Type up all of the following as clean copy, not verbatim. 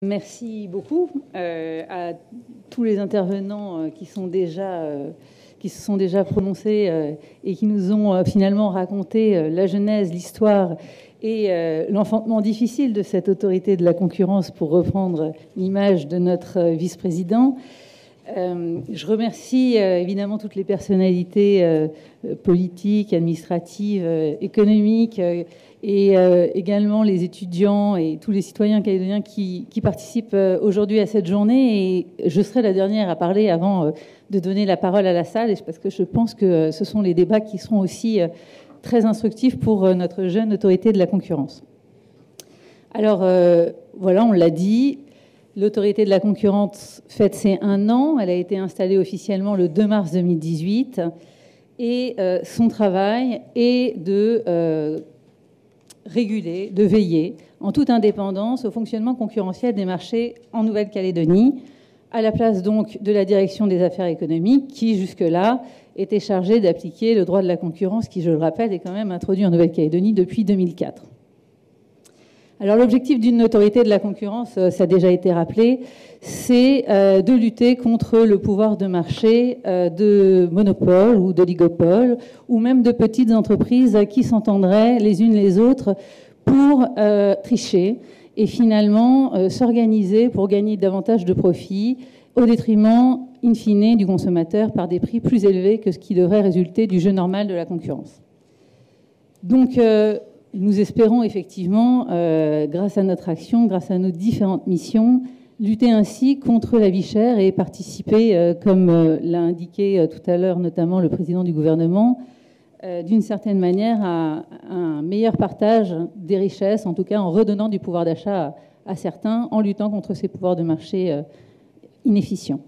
Merci beaucoup à tous les intervenants qui se sont déjà prononcés et qui nous ont finalement raconté la genèse, l'histoire et l'enfantement difficile de cette autorité de la concurrence, pour reprendre l'image de notre vice-président. Je remercie évidemment toutes les personnalités politiques, administratives, économiques et également les étudiants et tous les citoyens calédoniens qui participent aujourd'hui à cette journée. Et je serai la dernière à parler avant de donner la parole à la salle, parce que je pense que ce sont les débats qui seront aussi très instructifs pour notre jeune autorité de la concurrence. Alors voilà, on l'a dit, l'autorité de la concurrence fête ses 1 an. Elle a été installée officiellement le 2 mars 2018 et son travail est de réguler, de veiller en toute indépendance au fonctionnement concurrentiel des marchés en Nouvelle-Calédonie, à la place donc de la direction des affaires économiques qui jusque-là était chargée d'appliquer le droit de la concurrence qui, je le rappelle, est quand même introduit en Nouvelle-Calédonie depuis 2004. Alors l'objectif d'une autorité de la concurrence, ça a déjà été rappelé, c'est de lutter contre le pouvoir de marché de monopole ou d'oligopole, ou même de petites entreprises qui s'entendraient les unes les autres pour tricher et finalement s'organiser pour gagner davantage de profits au détriment, in fine, du consommateur par des prix plus élevés que ce qui devrait résulter du jeu normal de la concurrence. Donc, nous espérons effectivement, grâce à notre action, grâce à nos différentes missions, lutter ainsi contre la vie chère et participer, comme l'a indiqué tout à l'heure notamment le président du gouvernement, d'une certaine manière à un meilleur partage des richesses, en tout cas en redonnant du pouvoir d'achat à certains, en luttant contre ces pouvoirs de marché inefficients.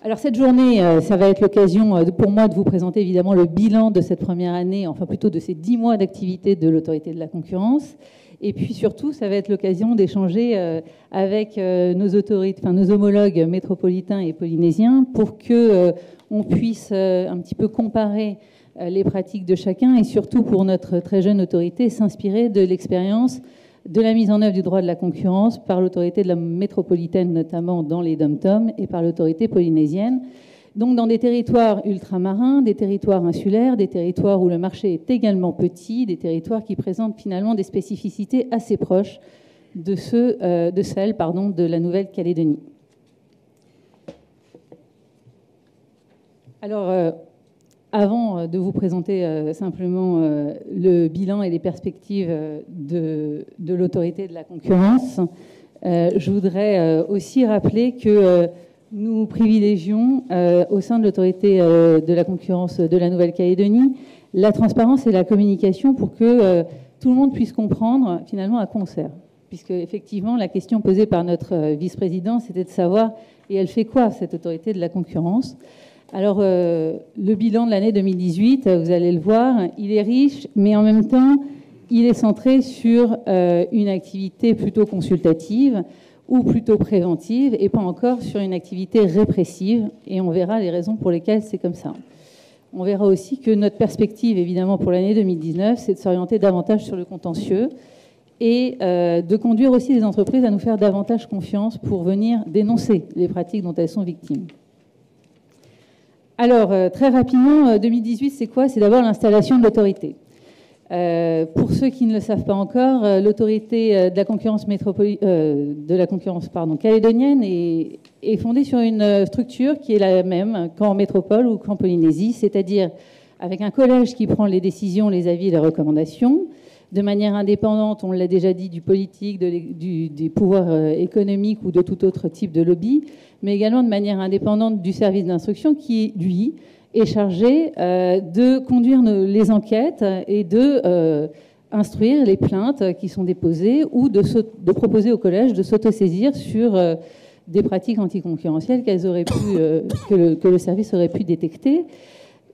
Alors cette journée, ça va être l'occasion pour moi de vous présenter évidemment le bilan de cette première année, enfin plutôt de ces 10 mois d'activité de l'autorité de la concurrence. Et puis surtout, ça va être l'occasion d'échanger avec nos autorités, enfin nos homologues métropolitains et polynésiens, pour que on puisse un petit peu comparer les pratiques de chacun et surtout pour notre très jeune autorité s'inspirer de l'expérience de la mise en œuvre du droit de la concurrence par l'autorité de la métropolitaine, notamment dans les dom-toms, et par l'autorité polynésienne. Donc dans des territoires ultramarins, des territoires insulaires, des territoires où le marché est également petit, des territoires qui présentent finalement des spécificités assez proches de celles de la Nouvelle-Calédonie. Alors, avant de vous présenter simplement le bilan et les perspectives de l'autorité de la concurrence, je voudrais aussi rappeler que nous privilégions au sein de l'autorité de la concurrence de la Nouvelle-Calédonie la transparence et la communication pour que tout le monde puisse comprendre finalement à quoi on sert. Puisque effectivement la question posée par notre vice-président, c'était de savoir et elle fait quoi cette autorité de la concurrence. Alors, le bilan de l'année 2018, vous allez le voir, il est riche, mais en même temps, il est centré sur une activité plutôt consultative ou plutôt préventive, et pas encore sur une activité répressive, et on verra les raisons pour lesquelles c'est comme ça. On verra aussi que notre perspective, évidemment, pour l'année 2019, c'est de s'orienter davantage sur le contentieux et de conduire aussi les entreprises à nous faire davantage confiance pour venir dénoncer les pratiques dont elles sont victimes. Alors, très rapidement, 2018, c'est quoi? C'est d'abord l'installation de l'autorité. Pour ceux qui ne le savent pas encore, l'autorité de la concurrence calédonienne est fondée sur une structure qui est la même qu'en métropole ou qu'en Polynésie, c'est-à-dire avec un collège qui prend les décisions, les avis et les recommandations, de manière indépendante, on l'a déjà dit, du politique, des pouvoirs économiques ou de tout autre type de lobby, mais également de manière indépendante du service d'instruction qui, lui, est chargé de conduire les enquêtes et de instruire les plaintes qui sont déposées ou de proposer au collège de s'autosaisir sur des pratiques anticoncurrentielles que le service aurait pu détecter.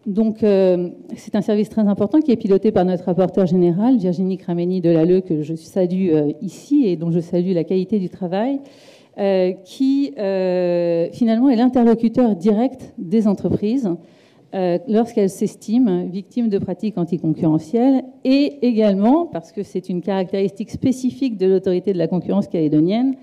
Donc, c'est un service très important qui est piloté par notre rapporteure générale, Virginie Krameni de Lalleux, que je salue ici et dont je salue la qualité du travail, qui finalement est l'interlocuteur direct des entreprises lorsqu'elles s'estiment victimes de pratiques anticoncurrentielles et également, parce que c'est une caractéristique spécifique de l'autorité de la concurrence calédonienne,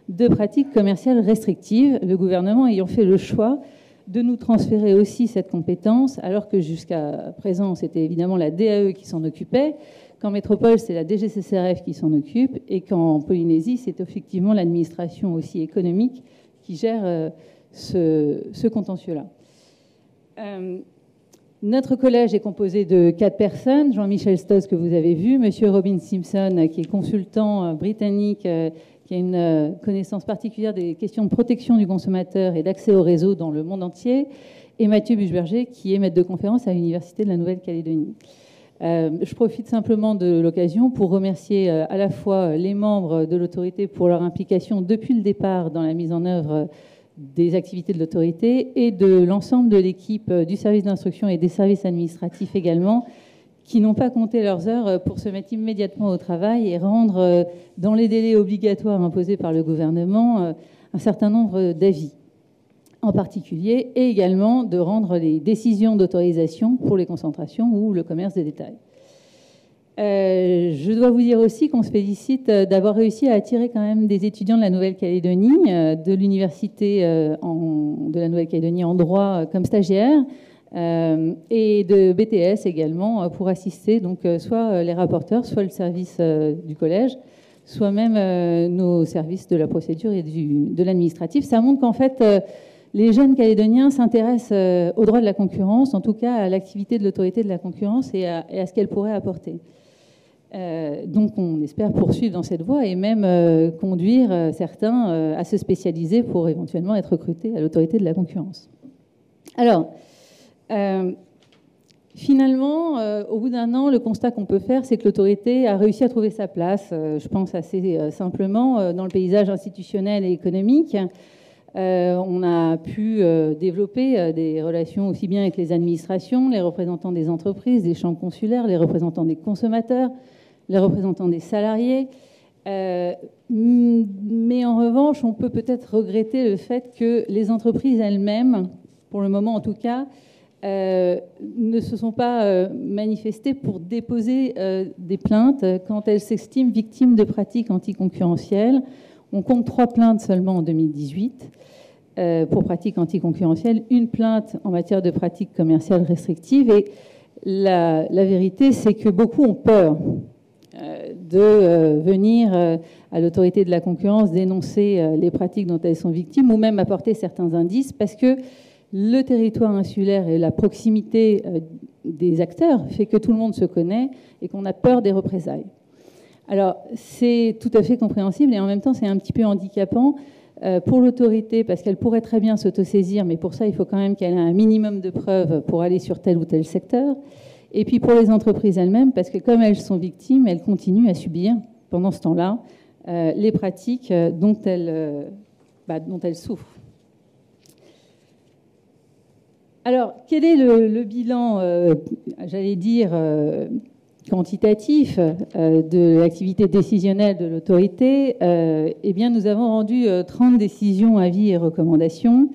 de pratiques commerciales restrictives, le gouvernement ayant fait le choix de nous transférer aussi cette compétence, alors que jusqu'à présent, c'était évidemment la DAE qui s'en occupait, qu'en métropole, c'est la DGCCRF qui s'en occupe, et qu'en Polynésie, c'est effectivement l'administration aussi économique qui gère ce contentieux-là. Notre collège est composé de 4 personnes. Jean-Michel Stoss, que vous avez vu, Monsieur Robin Simpson, qui est consultant britannique, qui a une connaissance particulière des questions de protection du consommateur et d'accès au réseau dans le monde entier, et Mathieu Bucheberger, qui est maître de conférence à l'Université de la Nouvelle-Calédonie. Je profite simplement de l'occasion pour remercier à la fois les membres de l'autorité pour leur implication depuis le départ dans la mise en œuvre des activités de l'autorité et de l'ensemble de l'équipe du service d'instruction et des services administratifs également, qui n'ont pas compté leurs heures pour se mettre immédiatement au travail et rendre, dans les délais obligatoires imposés par le gouvernement, un certain nombre d'avis en particulier, et également de rendre les décisions d'autorisation pour les concentrations ou le commerce de détail. Je dois vous dire aussi qu'on se félicite d'avoir réussi à attirer quand même des étudiants de la Nouvelle-Calédonie, de l'université de la Nouvelle-Calédonie en droit comme stagiaires, et de BTS également pour assister donc soit les rapporteurs, soit le service du collège, soit même nos services de la procédure et de l'administratif. Ça montre qu'en fait, les jeunes Calédoniens s'intéressent au droit de la concurrence, en tout cas à l'activité de l'autorité de la concurrence et à ce qu'elle pourrait apporter. Donc on espère poursuivre dans cette voie et même conduire certains à se spécialiser pour éventuellement être recrutés à l'autorité de la concurrence. Alors, finalement, au bout d'un an, le constat qu'on peut faire, c'est que l'autorité a réussi à trouver sa place, je pense assez simplement, dans le paysage institutionnel et économique. On a pu développer des relations aussi bien avec les administrations, les représentants des entreprises, des chambres consulaires, les représentants des consommateurs, les représentants des salariés. Mais en revanche, on peut peut-être regretter le fait que les entreprises elles-mêmes, pour le moment en tout cas, ne se sont pas manifestées pour déposer des plaintes quand elles s'estiment victimes de pratiques anticoncurrentielles. On compte 3 plaintes seulement en 2018 pour pratiques anticoncurrentielles, une plainte en matière de pratiques commerciales restrictives. Et la vérité, c'est que beaucoup ont peur de venir à l'autorité de la concurrence dénoncer les pratiques dont elles sont victimes ou même apporter certains indices parce que le territoire insulaire et la proximité des acteurs fait que tout le monde se connaît et qu'on a peur des représailles. Alors, c'est tout à fait compréhensible et en même temps, c'est un petit peu handicapant pour l'autorité parce qu'elle pourrait très bien s'autosaisir, mais pour ça, il faut quand même qu'elle ait un minimum de preuves pour aller sur tel ou tel secteur. Et puis pour les entreprises elles-mêmes, parce que comme elles sont victimes, elles continuent à subir pendant ce temps-là les pratiques dont elles souffrent. Alors, quel est le bilan, j'allais dire, quantitatif de l'activité décisionnelle de l'autorité? Eh bien, nous avons rendu 30 décisions, avis et recommandations.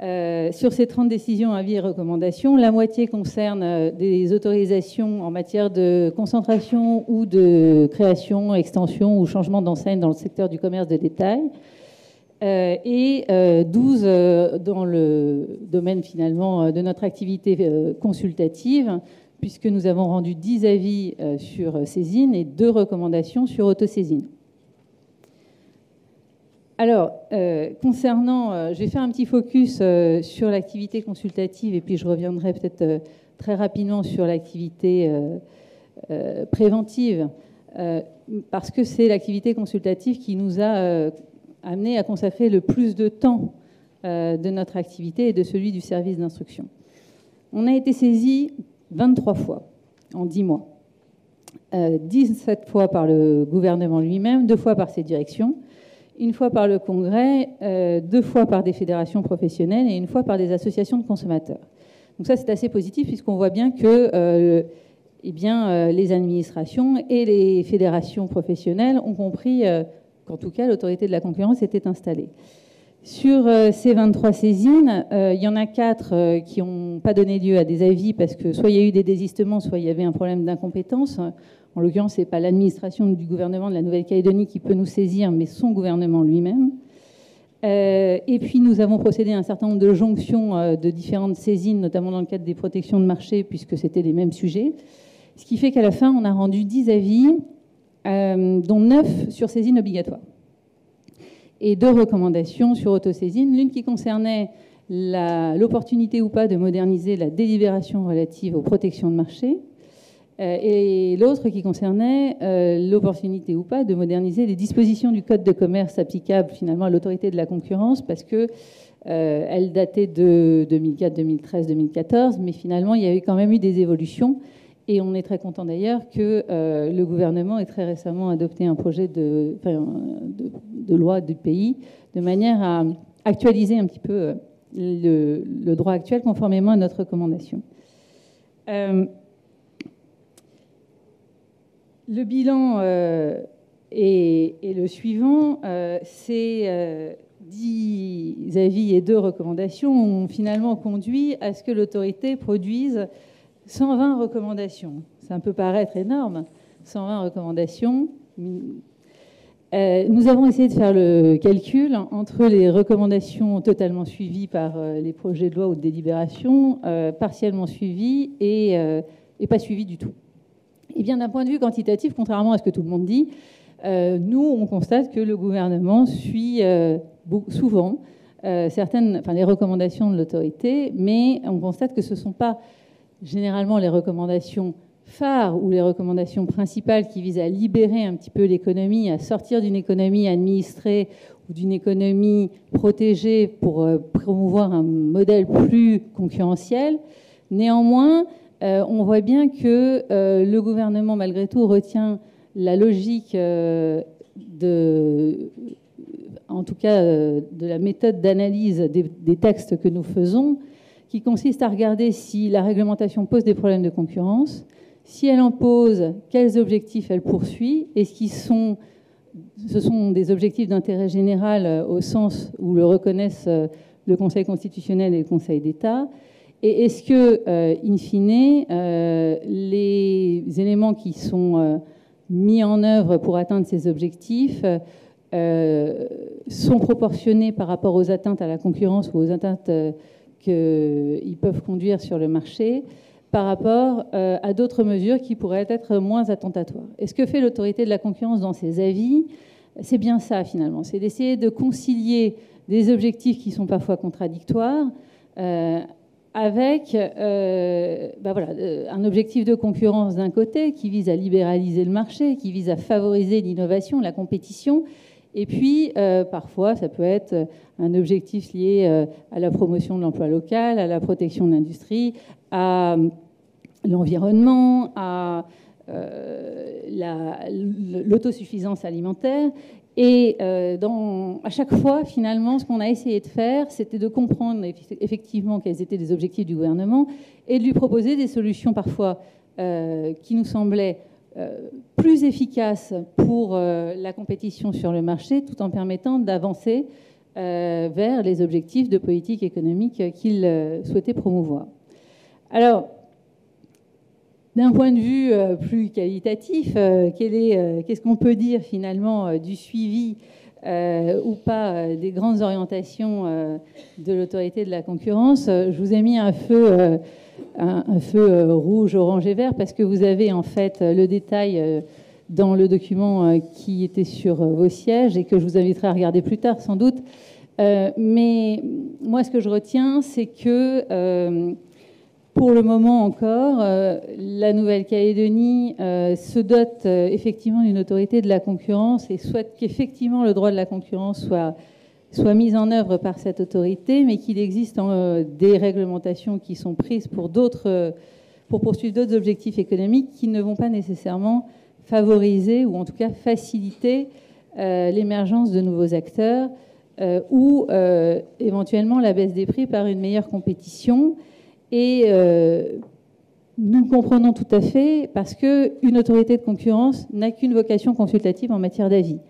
Sur ces 30 décisions, avis et recommandations, la moitié concerne des autorisations en matière de concentration ou de création, extension ou changement d'enseigne dans le secteur du commerce de détail. Et 12 dans le domaine finalement de notre activité consultative, puisque nous avons rendu 10 avis sur saisine et 2 recommandations sur autosaisine. Alors, concernant, je vais faire un petit focus sur l'activité consultative et puis je reviendrai peut-être très rapidement sur l'activité préventive, parce que c'est l'activité consultative qui nous a amené à consacrer le plus de temps de notre activité et de celui du service d'instruction. On a été saisi 23 fois en 10 mois. 17 fois par le gouvernement lui-même, 2 fois par ses directions, 1 fois par le Congrès, 2 fois par des fédérations professionnelles et 1 fois par des associations de consommateurs. Donc ça, c'est assez positif puisqu'on voit bien que les administrations et les fédérations professionnelles ont compris qu'en tout cas, l'autorité de la concurrence était installée. Sur ces 23 saisines, il y en a 4 qui n'ont pas donné lieu à des avis parce que soit il y a eu des désistements, soit il y avait un problème d'incompétence. En l'occurrence, ce n'est pas l'administration du gouvernement de la Nouvelle-Calédonie qui peut nous saisir, mais son gouvernement lui-même. Et puis, nous avons procédé à un certain nombre de jonctions de différentes saisines, notamment dans le cadre des protections de marché, puisque c'était les mêmes sujets. Ce qui fait qu'à la fin, on a rendu 10 avis, dont 9 sur saisine obligatoire. Et 2 recommandations sur autosaisine, l'une qui concernait l'opportunité ou pas de moderniser la délibération relative aux protections de marché, et l'autre qui concernait l'opportunité ou pas de moderniser les dispositions du Code de commerce applicables finalement à l'autorité de la concurrence, parce que elle datait de 2004, 2013, 2014, mais finalement il y avait quand même eu des évolutions. Et on est très content d'ailleurs que le gouvernement ait très récemment adopté un projet de loi du pays de manière à actualiser un petit peu le droit actuel conformément à notre recommandation. Le bilan est le suivant. Ces 10 avis et 2 recommandations ont finalement conduit à ce que l'autorité produise 120 recommandations. Ça peut paraître énorme, 120 recommandations. Nous avons essayé de faire le calcul entre les recommandations totalement suivies par les projets de loi ou de délibération, partiellement suivies et pas suivies du tout. Et bien d'un point de vue quantitatif, contrairement à ce que tout le monde dit, nous, on constate que le gouvernement suit souvent les recommandations de l'autorité, mais on constate que ce ne sont pas généralement les recommandations phares ou les recommandations principales qui visent à libérer un petit peu l'économie, à sortir d'une économie administrée ou d'une économie protégée pour promouvoir un modèle plus concurrentiel. Néanmoins, on voit bien que le gouvernement, malgré tout, retient la logique de la méthode d'analyse des textes que nous faisons, qui consiste à regarder si la réglementation pose des problèmes de concurrence, si elle en pose, quels objectifs elle poursuit, et ce sont des objectifs d'intérêt général au sens où le reconnaissent le Conseil constitutionnel et le Conseil d'État, et est-ce que, in fine, les éléments qui sont mis en œuvre pour atteindre ces objectifs sont proportionnés par rapport aux atteintes à la concurrence ou aux atteintes qu'ils peuvent conduire sur le marché par rapport à d'autres mesures qui pourraient être moins attentatoires. Et ce que fait l'autorité de la concurrence dans ses avis, c'est bien ça finalement, c'est d'essayer de concilier des objectifs qui sont parfois contradictoires avec un objectif de concurrence d'un côté qui vise à libéraliser le marché, qui vise à favoriser l'innovation, la compétition. Et puis, parfois, ça peut être un objectif lié à la promotion de l'emploi local, à la protection de l'industrie, à l'environnement, à l'autosuffisance alimentaire. Et à chaque fois, finalement, ce qu'on a essayé de faire, c'était de comprendre effectivement quels étaient les objectifs du gouvernement et de lui proposer des solutions parfois qui nous semblaient plus efficace pour la compétition sur le marché, tout en permettant d'avancer vers les objectifs de politique économique qu'il souhaitait promouvoir. Alors, d'un point de vue plus qualitatif, qu'est-ce qu'on peut dire finalement du suivi ou pas des grandes orientations de l'autorité de la concurrence? Je vous ai mis un feu rouge, orange et vert parce que vous avez en fait le détail dans le document qui était sur vos sièges et que je vous inviterai à regarder plus tard sans doute. Mais moi, ce que je retiens, c'est que pour le moment encore, la Nouvelle-Calédonie se dote effectivement d'une autorité de la concurrence et souhaite qu'effectivement le droit de la concurrence soit mis en œuvre par cette autorité, mais qu'il existe des réglementations qui sont prises pour poursuivre d'autres objectifs économiques qui ne vont pas nécessairement favoriser ou en tout cas faciliter l'émergence de nouveaux acteurs ou éventuellement la baisse des prix par une meilleure compétition. Et nous le comprenons tout à fait parce qu'une autorité de concurrence n'a qu'une vocation consultative en matière d'avis.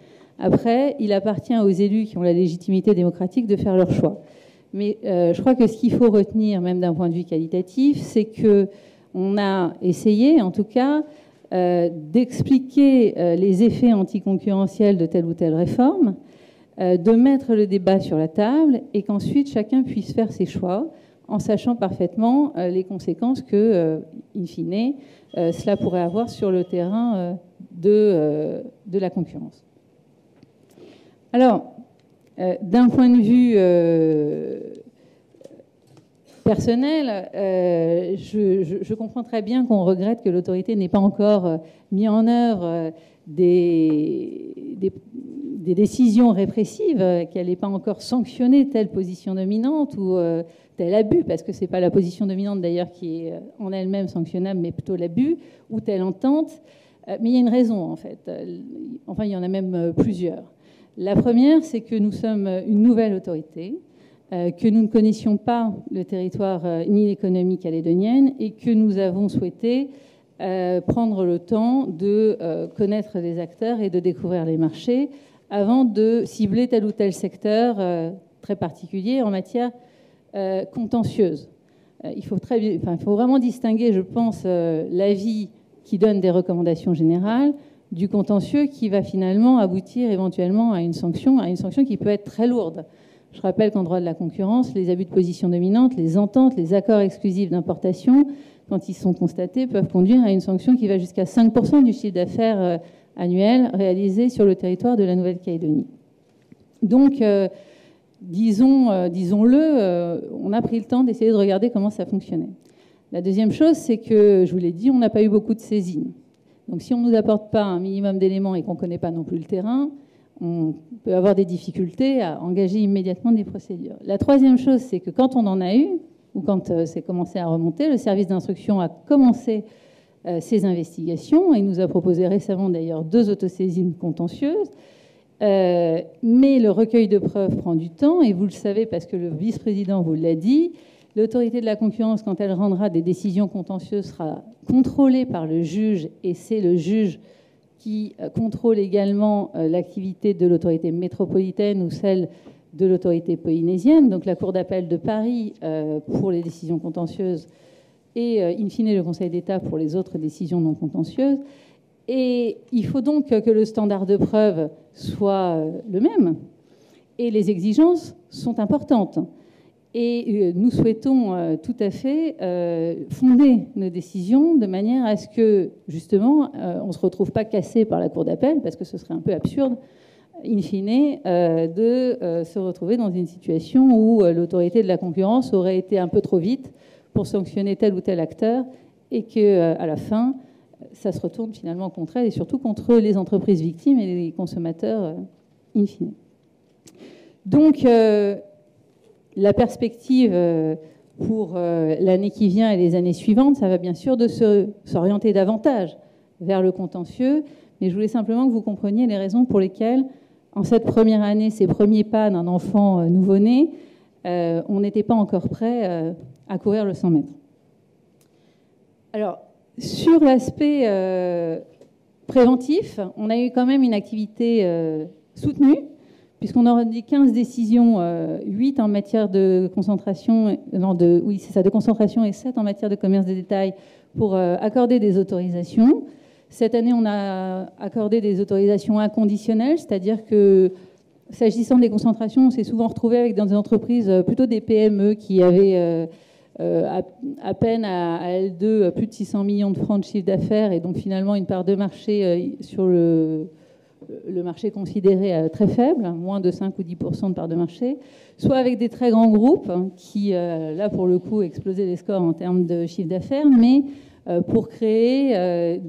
Après, il appartient aux élus qui ont la légitimité démocratique de faire leur choix. Mais je crois que ce qu'il faut retenir, même d'un point de vue qualitatif, c'est qu'on a essayé, en tout cas, d'expliquer les effets anticoncurrentiels de telle ou telle réforme, de mettre le débat sur la table et qu'ensuite chacun puisse faire ses choix en sachant parfaitement les conséquences que, in fine, cela pourrait avoir sur le terrain de la concurrence. Alors, d'un point de vue personnel, je comprends très bien qu'on regrette que l'autorité n'ait pas encore mis en œuvre des décisions répressives, qu'elle n'ait pas encore sanctionné telle position dominante ou tel abus, parce que ce n'est pas la position dominante d'ailleurs qui est en elle-même sanctionnable, mais plutôt l'abus, ou telle entente. Mais il y a une raison en fait. Enfin, il y en a même plusieurs. La première, c'est que nous sommes une nouvelle autorité, que nous ne connaissions pas le territoire ni l'économie calédonienne et que nous avons souhaité prendre le temps de connaître les acteurs et de découvrir les marchés avant de cibler tel ou tel secteur très particulier en matière contentieuse. Il faut vraiment distinguer, je pense, l'avis qui donne des recommandations générales du contentieux qui va finalement aboutir éventuellement à une sanction qui peut être très lourde. Je rappelle qu'en droit de la concurrence, les abus de position dominante, les ententes, les accords exclusifs d'importation, quand ils sont constatés, peuvent conduire à une sanction qui va jusqu'à 5% du chiffre d'affaires annuel réalisé sur le territoire de la Nouvelle-Calédonie. Donc, disons-le, on a pris le temps d'essayer de regarder comment ça fonctionnait. La deuxième chose, c'est que, je vous l'ai dit, on n'a pas eu beaucoup de saisines. Donc si on ne nous apporte pas un minimum d'éléments et qu'on ne connaît pas non plus le terrain, on peut avoir des difficultés à engager immédiatement des procédures. La troisième chose, c'est que quand on en a eu, ou quand c'est commencé à remonter, le service d'instruction a commencé ses investigations et nous a proposé récemment d'ailleurs 2 autosaisines contentieuses. Mais le recueil de preuves prend du temps et vous le savez parce que le vice-président vous l'a dit, l'autorité de la concurrence, quand elle rendra des décisions contentieuses, sera contrôlée par le juge et c'est le juge qui contrôle également l'activité de l'autorité métropolitaine ou celle de l'autorité polynésienne, donc la Cour d'appel de Paris pour les décisions contentieuses et, in fine, le Conseil d'État pour les autres décisions non contentieuses. Et il faut donc que le standard de preuve soit le même et les exigences sont importantes. Et nous souhaitons tout à fait fonder nos décisions de manière à ce que, justement, on ne se retrouve pas cassé par la Cour d'appel, parce que ce serait un peu absurde, in fine, de se retrouver dans une situation où l'autorité de la concurrence aurait été un peu trop vite pour sanctionner tel ou tel acteur et qu'à la fin, ça se retourne finalement contre elle et surtout contre les entreprises victimes et les consommateurs, in fine. Donc, la perspective pour l'année qui vient et les années suivantes, ça va bien sûr de s'orienter davantage vers le contentieux, mais je voulais simplement que vous compreniez les raisons pour lesquelles, en cette première année, ces premiers pas d'un enfant nouveau-né, on n'était pas encore prêt à courir le 100 mètres. Alors, sur l'aspect préventif, on a eu quand même une activité soutenue, puisqu'on a rendu 15 décisions, 8 en matière de concentration, de concentration et 7 en matière de commerce de détail pour accorder des autorisations. Cette année, on a accordé des autorisations inconditionnelles, c'est-à-dire que, s'agissant des concentrations, on s'est souvent retrouvé avec dans des entreprises, plutôt des PME, qui avaient à peine à L2 plus de 600 millions de francs de chiffre d'affaires, et donc finalement une part de marché sur le marché considéré très faible, moins de 5 ou 10% de part de marché, soit avec des très grands groupes qui, là pour le coup, explosaient les scores en termes de chiffre d'affaires, mais pour créer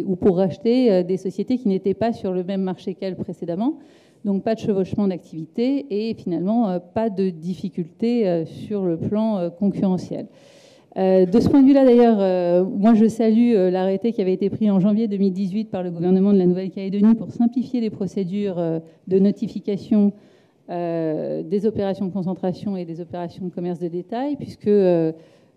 ou pour racheter des sociétés qui n'étaient pas sur le même marché qu'elles précédemment. Donc pas de chevauchement d'activité et finalement pas de difficultés sur le plan concurrentiel. De ce point de vue-là, d'ailleurs, moi je salue l'arrêté qui avait été pris en janvier 2018 par le gouvernement de la Nouvelle-Calédonie pour simplifier les procédures de notification des opérations de concentration et des opérations de commerce de détail, puisque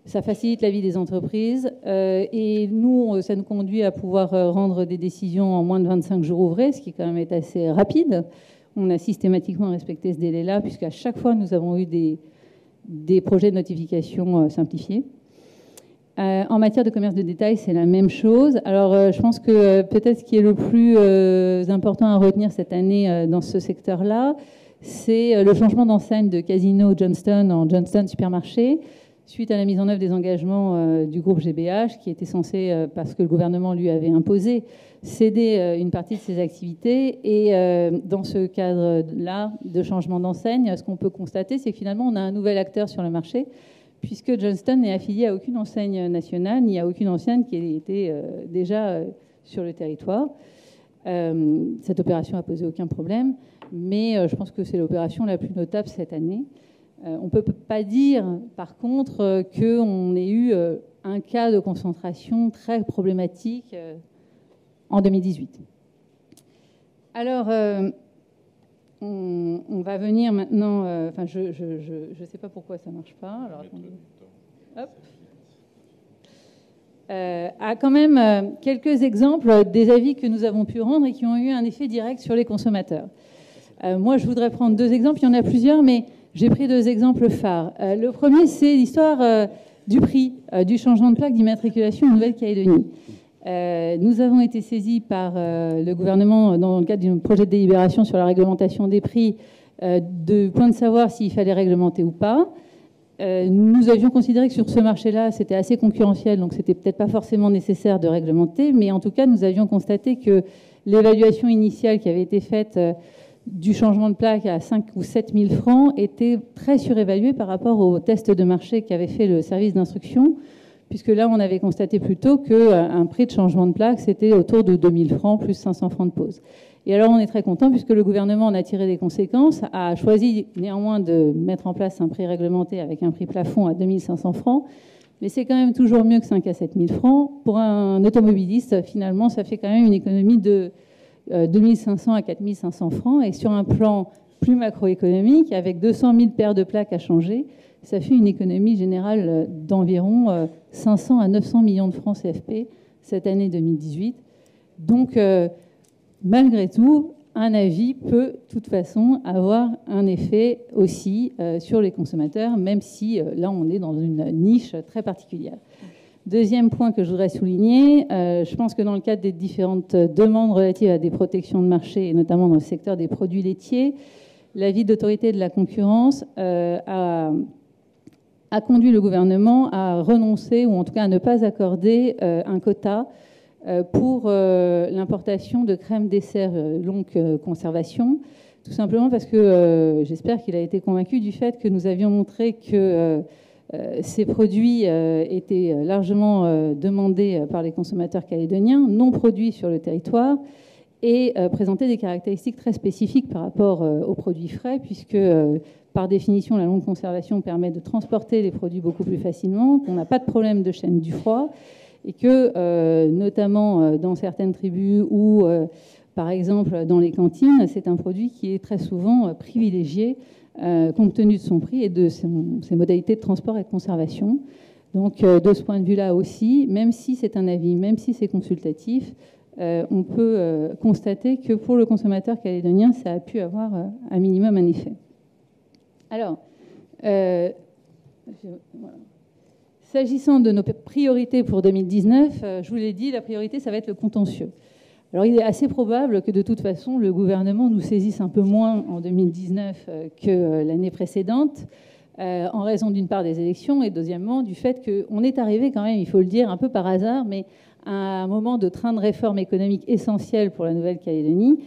Ça facilite la vie des entreprises et nous, ça nous conduit à pouvoir rendre des décisions en moins de 25 jours ouvrés, ce qui quand même est assez rapide. On a systématiquement respecté ce délai-là, puisqu'à chaque fois, nous avons eu des projets de notification simplifiés. En matière de commerce de détail, c'est la même chose. Alors, je pense que peut-être ce qui est le plus important à retenir cette année dans ce secteur-là, c'est le changement d'enseigne de Casino Johnston en Johnston Supermarché, suite à la mise en œuvre des engagements du groupe GBH, qui était censé, parce que le gouvernement lui avait imposé, céder une partie de ses activités. Et dans ce cadre-là de changement d'enseigne, ce qu'on peut constater, c'est que finalement, on a un nouvel acteur sur le marché, puisque Johnston n'est affilié à aucune enseigne nationale, ni à aucune enseigne qui était déjà sur le territoire. Cette opération n'a posé aucun problème, mais je pense que c'est l'opération la plus notable cette année. On ne peut pas dire, par contre, qu'on ait eu un cas de concentration très problématique en 2018. Alors, on va venir maintenant... Enfin, je ne sais pas pourquoi ça ne marche pas. Alors, attendez. Hop. À quand même quelques exemples des avis que nous avons pu rendre et qui ont eu un effet direct sur les consommateurs. Moi, je voudrais prendre deux exemples. Il y en a plusieurs, mais j'ai pris deux exemples phares. Le premier, c'est l'histoire du prix du changement de plaque d'immatriculation en Nouvelle-Calédonie. Nous avons été saisis par le gouvernement dans le cadre d'un projet de délibération sur la réglementation des prix de point de savoir s'il fallait réglementer ou pas. Nous avions considéré que sur ce marché-là, c'était assez concurrentiel, donc c'était peut-être pas forcément nécessaire de réglementer, mais en tout cas, nous avions constaté que l'évaluation initiale qui avait été faite du changement de plaque à 5 ou 7 000 francs était très surévaluée par rapport au test de marché qu'avait fait le service d'instruction, puisque là, on avait constaté plutôt qu'un prix de changement de plaque, c'était autour de 2 000 francs plus 500 francs de pause. Et alors, on est très content, puisque le gouvernement en a tiré des conséquences, a choisi néanmoins de mettre en place un prix réglementé avec un prix plafond à 2 500 francs, mais c'est quand même toujours mieux que 5 à 7 000 francs. Pour un automobiliste, finalement, ça fait quand même une économie de 2 500 à 4 500 francs. Et sur un plan plus macroéconomique, avec 200 000 paires de plaques à changer, ça fait une économie générale d'environ 500 à 900 millions de francs CFP cette année 2018. Donc, malgré tout, un avis peut, de toute façon, avoir un effet aussi sur les consommateurs, même si là, on est dans une niche très particulière. Deuxième point que je voudrais souligner, je pense que dans le cadre des différentes demandes relatives à des protections de marché, et notamment dans le secteur des produits laitiers, l'avis d'autorité de la concurrence a conduit le gouvernement à renoncer, ou en tout cas à ne pas accorder un quota pour l'importation de crème dessert longue conservation, tout simplement parce que j'espère qu'il a été convaincu du fait que nous avions montré que ces produits étaient largement demandés par les consommateurs calédoniens, non produits sur le territoire, et présentaient des caractéristiques très spécifiques par rapport aux produits frais, puisque par définition, la longue conservation permet de transporter les produits beaucoup plus facilement, qu'on n'a pas de problème de chaîne du froid, et que, notamment dans certaines tribus ou, par exemple, dans les cantines, c'est un produit qui est très souvent privilégié compte tenu de son prix et de ses modalités de transport et de conservation. Donc, de ce point de vue-là aussi, même si c'est un avis, même si c'est consultatif, on peut constater que pour le consommateur calédonien, ça a pu avoir un minimum un effet. Alors, voilà. S'agissant de nos priorités pour 2019, je vous l'ai dit, la priorité, ça va être le contentieux. Alors, il est assez probable que, de toute façon, le gouvernement nous saisisse un peu moins en 2019 que l'année précédente, en raison d'une part des élections et deuxièmement du fait qu'on est arrivé quand même, il faut le dire, un peu par hasard, mais à un moment de train de réforme économique essentiel pour la Nouvelle-Calédonie,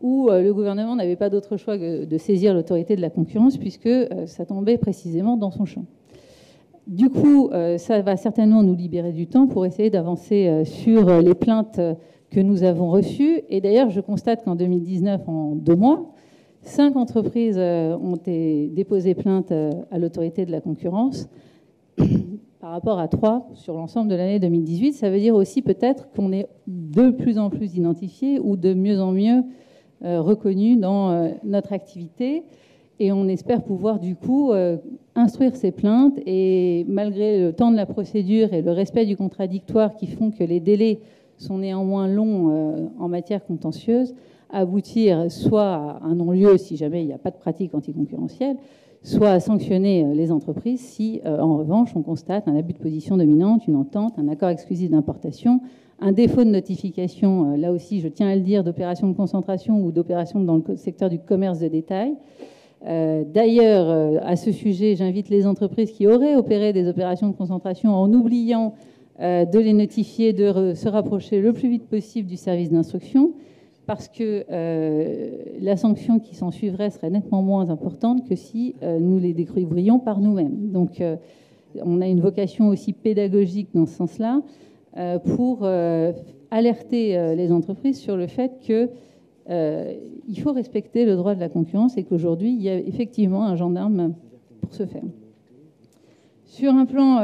où le gouvernement n'avait pas d'autre choix que de saisir l'autorité de la concurrence, puisque ça tombait précisément dans son champ. Du coup, ça va certainement nous libérer du temps pour essayer d'avancer sur les plaintes que nous avons reçues. Et d'ailleurs, je constate qu'en 2019, en 2 mois, 5 entreprises ont déposé plainte à l'autorité de la concurrence par rapport à 3 sur l'ensemble de l'année 2018. Ça veut dire aussi peut-être qu'on est de plus en plus identifié ou de mieux en mieux reconnu dans notre activité. Et on espère pouvoir du coup instruire ces plaintes et malgré le temps de la procédure et le respect du contradictoire qui font que les délais sont néanmoins longs en matière contentieuse, aboutir soit à un non-lieu si jamais il n'y a pas de pratique anticoncurrentielle, soit à sanctionner les entreprises si en revanche on constate un abus de position dominante, une entente, un accord exclusif d'importation, un défaut de notification, là aussi je tiens à le dire, d'opération de concentration ou d'opération dans le secteur du commerce de détail. D'ailleurs, à ce sujet, j'invite les entreprises qui auraient opéré des opérations de concentration en oubliant de les notifier, de se rapprocher le plus vite possible du service d'instruction, parce que la sanction qui s'en suivrait serait nettement moins importante que si nous les découvrions par nous-mêmes. Donc, on a une vocation aussi pédagogique dans ce sens-là pour alerter les entreprises sur le fait que il faut respecter le droit de la concurrence et qu'aujourd'hui, il y a effectivement un gendarme pour ce faire. Sur un plan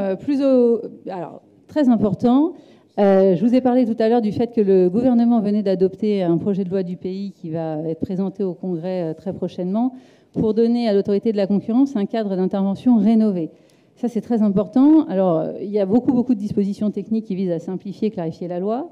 alors, très important, je vous ai parlé tout à l'heure du fait que le gouvernement venait d'adopter un projet de loi du pays qui va être présenté au Congrès très prochainement pour donner à l'autorité de la concurrence un cadre d'intervention rénové. Ça, c'est très important. Alors, il y a beaucoup de dispositions techniques qui visent à simplifier, clarifier la loi.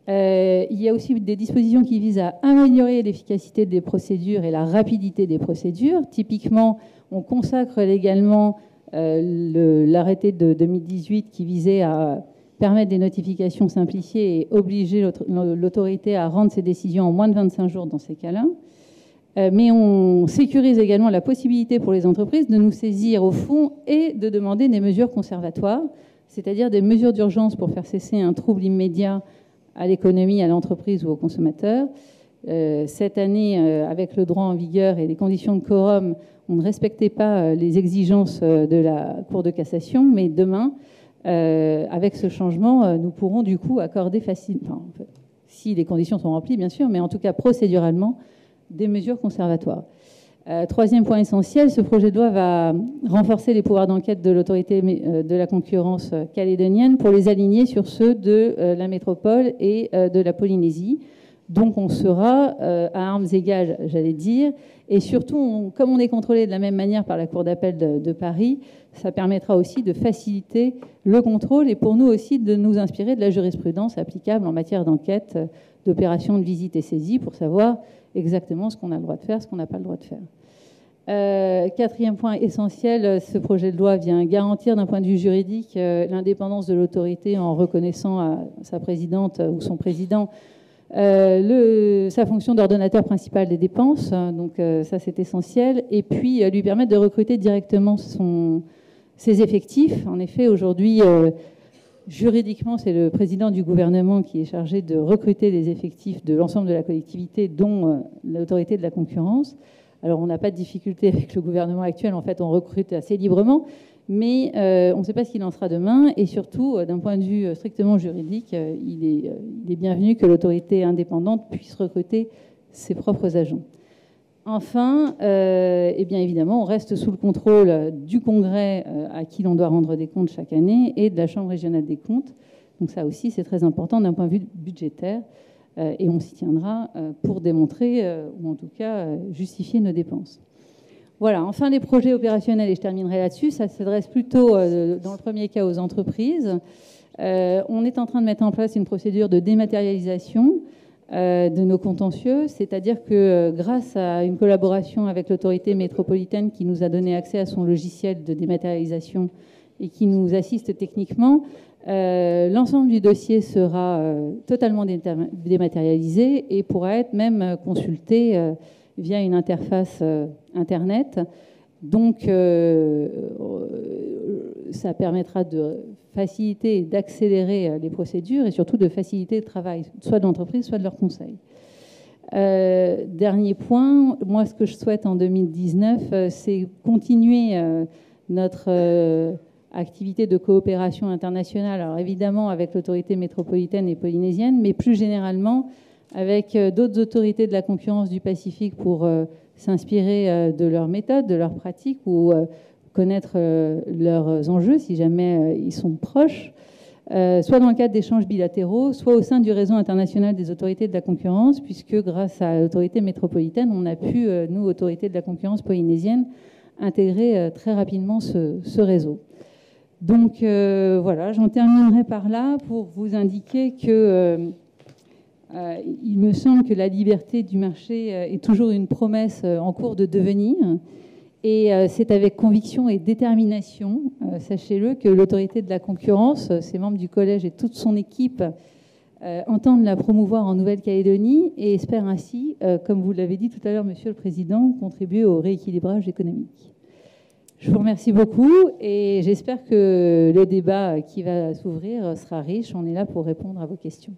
Il y a aussi des dispositions qui visent à améliorer l'efficacité des procédures et la rapidité des procédures. Typiquement, on consacre légalement l'arrêté de 2018 qui visait à permettre des notifications simplifiées et obliger l'autorité à rendre ses décisions en moins de 25 jours dans ces cas-là. Mais on sécurise également la possibilité pour les entreprises de nous saisir au fond et de demander des mesures conservatoires, c'est-à-dire des mesures d'urgence pour faire cesser un trouble immédiat à l'économie, à l'entreprise ou aux consommateurs. Cette année, avec le droit en vigueur et les conditions de quorum, on ne respectait pas les exigences de la Cour de cassation, mais demain, avec ce changement, nous pourrons du coup accorder facilement, si les conditions sont remplies bien sûr, mais en tout cas procéduralement, des mesures conservatoires. Troisième point essentiel, ce projet de loi va renforcer les pouvoirs d'enquête de l'autorité de la concurrence calédonienne pour les aligner sur ceux de la métropole et de la Polynésie. Donc on sera à armes égales, j'allais dire, et surtout, comme on est contrôlé de la même manière par la Cour d'appel de Paris, ça permettra aussi de faciliter le contrôle et pour nous aussi de nous inspirer de la jurisprudence applicable en matière d'enquête, d'opération de visite et saisie pour savoir exactement ce qu'on a le droit de faire, ce qu'on n'a pas le droit de faire. Quatrième point essentiel, ce projet de loi vient garantir d'un point de vue juridique l'indépendance de l'autorité en reconnaissant à sa présidente ou son président sa fonction d'ordonnateur principal des dépenses. Donc ça, c'est essentiel. Et puis lui permettre de recruter directement ses effectifs. En effet, aujourd'hui, juridiquement, c'est le président du gouvernement qui est chargé de recruter les effectifs de l'ensemble de la collectivité, dont l'autorité de la concurrence. Alors, on n'a pas de difficulté avec le gouvernement actuel. En fait, on recrute assez librement, mais on ne sait pas ce qu'il en sera demain. Et surtout, d'un point de vue strictement juridique, il est bienvenu que l'autorité indépendante puisse recruter ses propres agents. Enfin, eh bien évidemment, on reste sous le contrôle du Congrès à qui l'on doit rendre des comptes chaque année et de la Chambre régionale des comptes. Donc ça aussi, c'est très important d'un point de vue budgétaire et on s'y tiendra pour démontrer ou en tout cas justifier nos dépenses. Voilà, enfin les projets opérationnels, et je terminerai là-dessus, ça s'adresse plutôt dans le premier cas aux entreprises. On est en train de mettre en place une procédure de dématérialisation de nos contentieux, c'est-à-dire que grâce à une collaboration avec l'autorité métropolitaine qui nous a donné accès à son logiciel de dématérialisation et qui nous assiste techniquement, l'ensemble du dossier sera totalement dématérialisé et pourra être même consulté via une interface Internet. Donc, ça permettra de faciliter et d'accélérer les procédures et surtout de faciliter le travail, soit de l'entreprise, soit de leur conseil. Dernier point, moi, ce que je souhaite en 2019, c'est continuer notre activité de coopération internationale, alors évidemment avec l'autorité métropolitaine et polynésienne, mais plus généralement avec d'autres autorités de la concurrence du Pacifique pour s'inspirer de leurs méthodes, de leurs pratiques ou connaître leurs enjeux si jamais ils sont proches. soit dans le cadre d'échanges bilatéraux, soit au sein du réseau international des autorités de la concurrence, puisque grâce à l'autorité métropolitaine, on a pu, nous, autorités de la concurrence polynésienne, intégrer très rapidement ce réseau. Donc voilà, j'en terminerai par là pour vous indiquer que il me semble que la liberté du marché est toujours une promesse en cours de devenir. Et c'est avec conviction et détermination, sachez-le, que l'autorité de la concurrence, ses membres du collège et toute son équipe entendent la promouvoir en Nouvelle-Calédonie et espèrent ainsi, comme vous l'avez dit tout à l'heure, Monsieur le Président, contribuer au rééquilibrage économique. Je vous remercie beaucoup et j'espère que le débat qui va s'ouvrir sera riche. On est là pour répondre à vos questions.